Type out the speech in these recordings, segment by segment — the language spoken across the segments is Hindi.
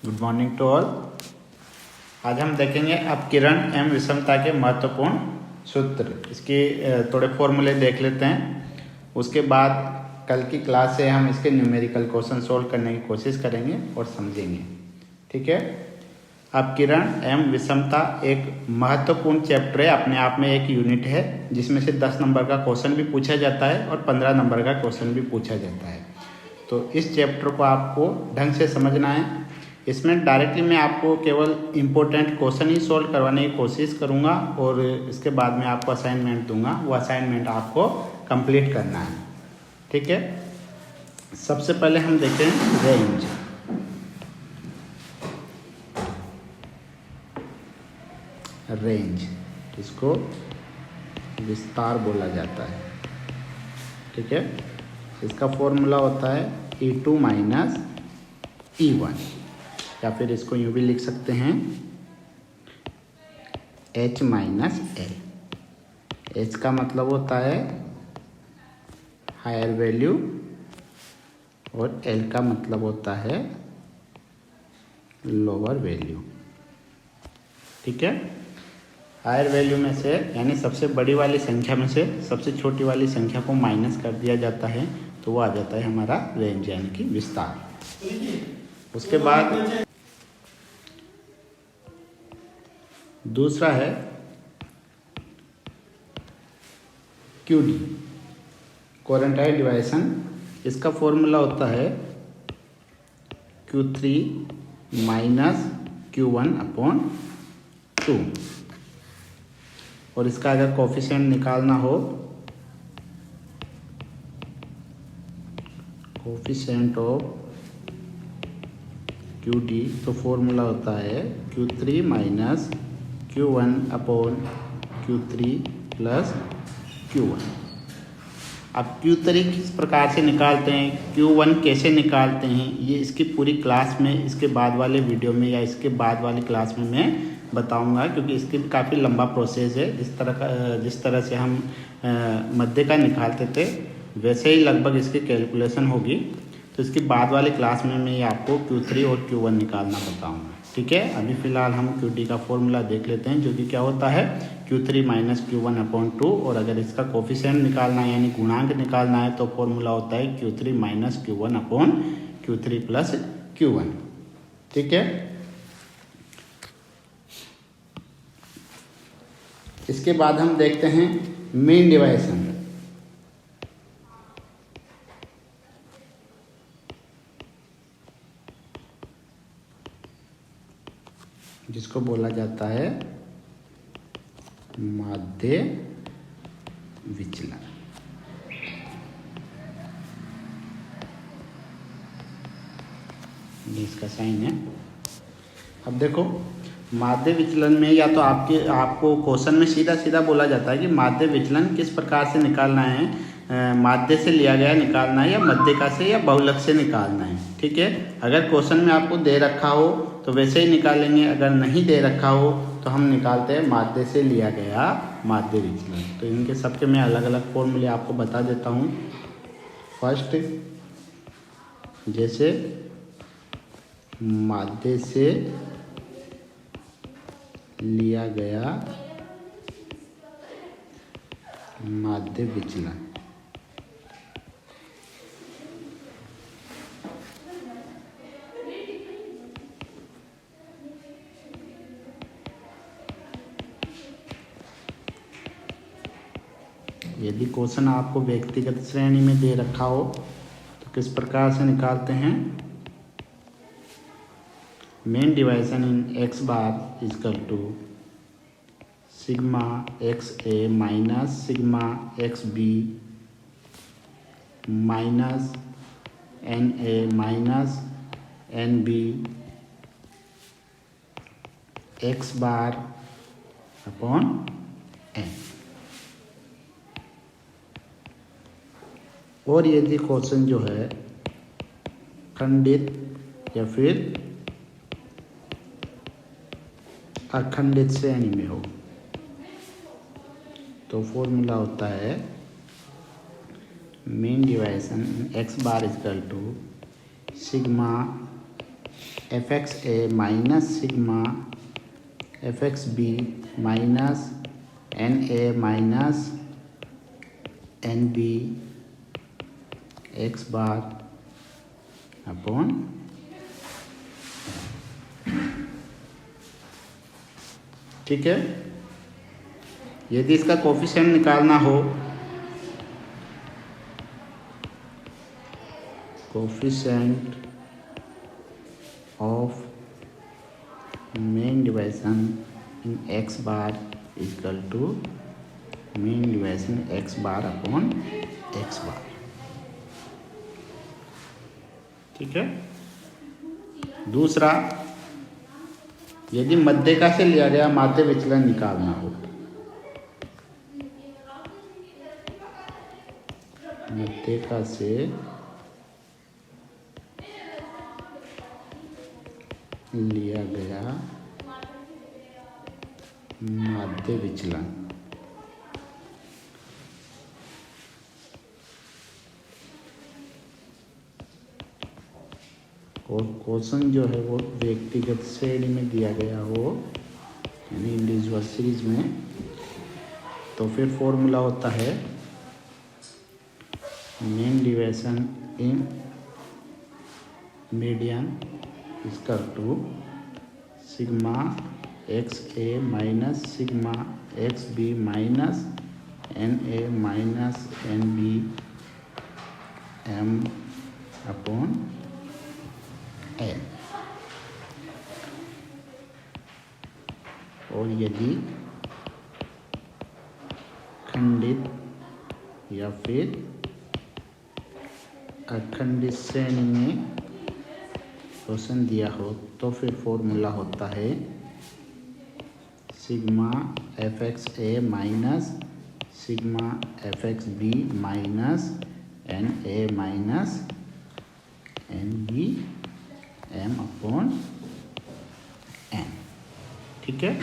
Good morning to all. आज हम देखेंगे अपकिरण एवं विषमता के महत्वपूर्ण सूत्र। इसके थोड़े फॉर्मूले देख लेते हैं। उसके बाद कल की क्लास से हम इसके न्यूमेरिकल क्वेश्चन सोल्व करने की कोशिश करेंगे और समझेंगे। ठीक है। अपकिरण एवं विषमता एक महत्वपूर्ण चैप्टर है, अपने आप में एक यूनिट है जिसमें से 10 नंबर का क्वेश्चन भी पूछा जाता है और 15 नंबर का क्वेश्चन भी पूछा जाता है। तो इस चैप्टर को आपको ढंग से समझना है। इसमें डायरेक्टली मैं आपको केवल इम्पोर्टेंट क्वेश्चन ही सॉल्व करवाने की कोशिश करूंगा और इसके बाद में आपको असाइनमेंट दूंगा। वो असाइनमेंट आपको कंप्लीट करना है। ठीक है। सबसे पहले हम देखें रेंज। रेंज इसको विस्तार बोला जाता है। ठीक है। इसका फॉर्मूला होता है E2 माइनस E1, या फिर इसको यूँ भी लिख सकते हैं H माइनस L। H का मतलब होता है हायर वैल्यू और L का मतलब होता है लोअर वैल्यू। ठीक है। हायर वैल्यू में से यानी सबसे बड़ी वाली संख्या में से सबसे छोटी वाली संख्या को माइनस कर दिया जाता है तो वो आ जाता है हमारा रेंज यानी कि विस्तार। उसके बाद दूसरा है QD, क्वारंटाइन डिवाइसन। इसका फॉर्मूला होता है Q3 माइनस Q1 अपॉन 2। और इसका अगर कोफिशिएंट निकालना हो, कोफिशिएंट ऑफ QD, तो फॉर्मूला होता है Q3 minus Q1 upon Q3 plus Q1। अब Q3 किस प्रकार से निकालते हैं, Q1 कैसे निकालते हैं, ये इसकी पूरी क्लास में इसके बाद वाले वीडियो में या इसके बाद वाली क्लास में मैं बताऊंगा, क्योंकि इसके भी काफ़ी लंबा प्रोसेस है। जिस तरह से हम मध्य का निकालते थे वैसे ही लगभग इसकी कैलकुलेशन होगी। तो इसके बाद वाली क्लास में मैं आपको Q3 और Q1 निकालना बताऊंगा। ठीक है। अभी फ़िलहाल हम QD का फॉर्मूला देख लेते हैं, जो कि क्या होता है Q3 माइनस Q1 अपॉन 2। और अगर इसका कोफिशिएंट निकालना है यानी गुणांक निकालना है तो फॉर्मूला होता है Q3 minus Q1 upon Q3 plus Q1। ठीक है। इसके बाद हम देखते हैं मीन डिवाइसन। जिसको बोला जाता है माध्य विचलन। ये इसका साइन है। अब देखो माध्य विचलन में या तो आपको क्वेश्चन में सीधा सीधा बोला जाता है कि माध्य विचलन किस प्रकार से निकालना है, माध्य से लिया गया निकालना है या मध्यिका से या बहुलक से निकालना है। ठीक है। अगर क्वेश्चन में आपको दे रखा हो तो वैसे ही निकालेंगे, अगर नहीं दे रखा हो तो हम निकालते हैं माध्य से लिया गया माध्य विचलन। तो इनके सबके मैं अलग अलग फॉर्मूले आपको बता देता हूँ। फर्स्ट, जैसे माध्य से लिया गया माध्य विचलन, यदि क्वेश्चन आपको व्यक्तिगत श्रेणी में दे रखा हो तो किस प्रकार से निकालते हैं। Mean deviation in x bar is equal to sigma XA minus sigma XB minus NA minus NB x bar upon n। और यदि क्वेश्चन जो है खंडित या फिर अखंडित श्रेणी में हो तो फॉर्मूला होता है mean deviation x bar equal to sigma F X A minus sigma F X B minus N A minus N B X bar upon ठीक है। यदि इसका कोफिशिएंट निकालना हो, coefficient of mean deviation in X bar equal to mean deviation X bar upon X bar, ठीक है। दूसरा, यदि मध्यिका से लिया गया माध्य विचलन निकालना हो, मध्यिका से लिया गया माध्य विचलन और क्वेश्चन जो है वो व्यक्तिगत श्रेणी में दिया गया हो, यानी इंडिविजुअल सीरीज में, तो फिर फॉर्मूला होता है मेन डिवीजन इन मीडियन इसका two sigma X A minus sigma X B minus N A minus N B M upon N. और यदि खंडित या फिर अखंडित श्रेणी में क्वेश्चन दिया हो तो फिर फॉर्मूला होता है sigma F X A minus sigma F X B minus N A minus N B M upon N, ठीक है।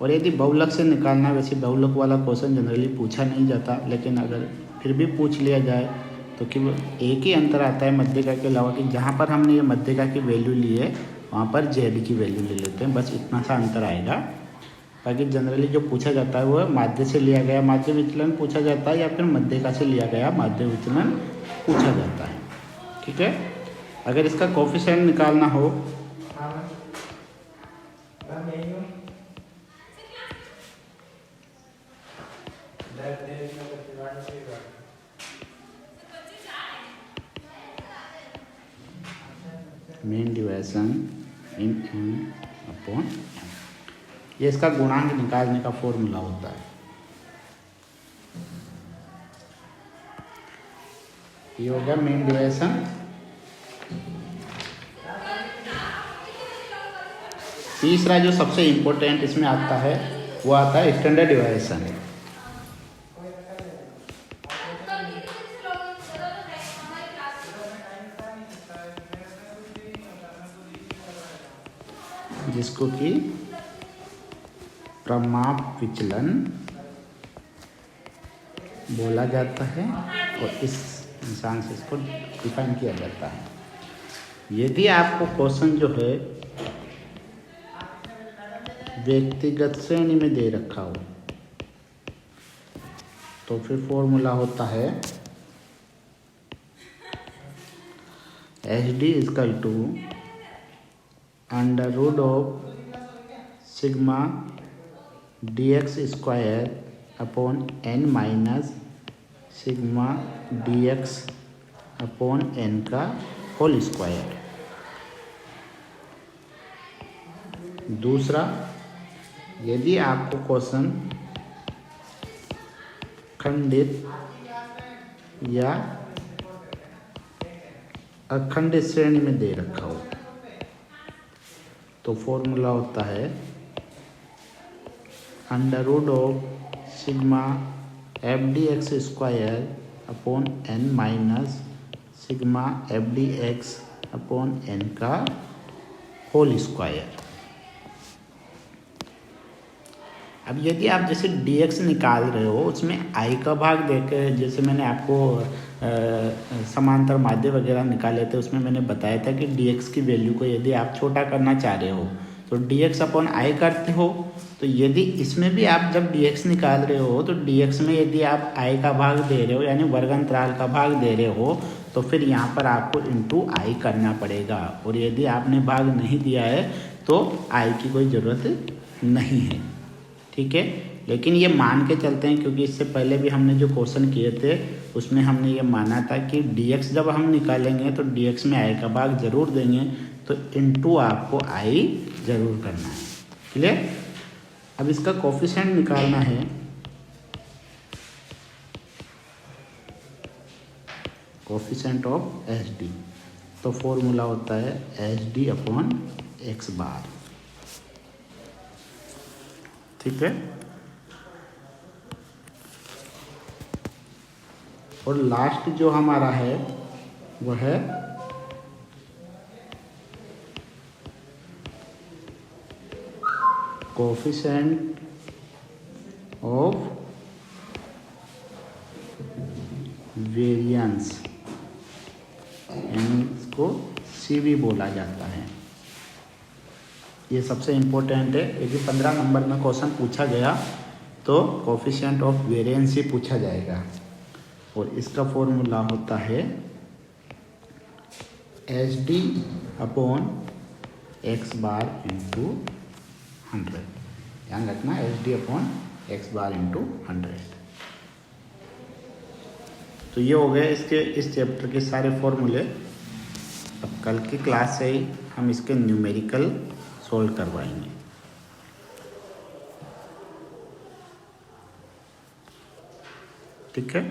और यदि बहुलक से निकालना, वैसे बहुलक वाला क्वेश्चन जनरली पूछा नहीं जाता, लेकिन अगर फिर भी पूछ लिया जाए तो केवल एक ही अंतर आता है मध्यिका के अलावा कि जहाँ पर हमने ये मध्यिका की वैल्यू ली है वहाँ पर जेड की वैल्यू ले लेते हैं, बस इतना सा अंतर आएगा। बाकी जनरली जो पूछा जाता है वो माध्य से लिया गया माध्य विचलन पूछा जाता है या फिर मध्यिका से लिया गया माध्य विचलन पूछा जाता है, ठीक है। अगर इसका कोफिशिएंट निकालना हो mean deviation in M upon M, ये इसका गुणांक निकालने का फॉर्मूला होता है। ये होगा मेन डिवीजन। तीसरा जो सबसे इम्पोर्टेंट इसमें आता है वो आता है स्टैंडर्ड डिवीजन। जिसको कि प्रमाप विचलन बोला जाता है और इस इंसान से इसको डिफाइन किया जाता है। यदि आपको क्वेश्चन जो है व्यक्तिगत श्रेणी में दे रखा हो तो फिर फॉर्मूला होता है H D is equal to under root of sigma D X square upon N minus sigma D X upon N का होल स्क्वायर। दूसरा, यदि आपको क्वेश्चन खंडित या अखंडित श्रेणी में दे रखा हो तो फॉर्मूला होता है under root of sigma F D X square upon N minus sigma F D X upon N का होल स्क्वायर। अब यदि आप जैसे dx निकाल रहे हो उसमें i का भाग देकर, जैसे मैंने आपको समांतर माध्य वगैरह निकाले थे उसमें मैंने बताया था कि dx की वैल्यू को यदि आप छोटा करना चाह रहे हो तो dx अपॉन i करते हो। तो यदि इसमें भी आप जब dx निकाल रहे हो तो dx में यदि आप i का भाग दे रहे हो यानी वर्ग अंतराल का भाग दे रहे हो तो फिर यहाँ पर आपको इंटू i करना पड़ेगा। और यदि आपने भाग नहीं दिया है तो i की कोई ज़रूरत नहीं है, ठीक है। लेकिन ये मान के चलते हैं क्योंकि इससे पहले भी हमने जो क्वेश्चन किए थे उसमें हमने ये माना था कि dx जब हम निकालेंगे तो dx में i का भाग जरूर देंगे, तो इंटू आपको i जरूर करना है। क्लियर। अब इसका कोफिशिएंट निकालना है। कोफिशिएंट ऑफ HD, तो फॉर्मूला होता है HD अपॉन x बार, ठीक है। और लास्ट जो हमारा है वो है कोफिशिएंट ऑफ वेरिएंस, यानी इसको C भी बोला जाता है। ये सबसे इम्पोर्टेंट है। यदि 15 नंबर में क्वेश्चन पूछा गया तो कोफिशिएंट ऑफ वेरिएंस ही पूछा जाएगा। और इसका फॉर्मूला होता है HD upon x bar into 100। ध्यान रखना HD upon x bar into 100। तो ये हो गए इसके इस चैप्टर के सारे फॉर्मूले। अब कल की क्लास से ही हम इसके न्यूमेरिकल सोल्व करवाएंगे। ठीक है।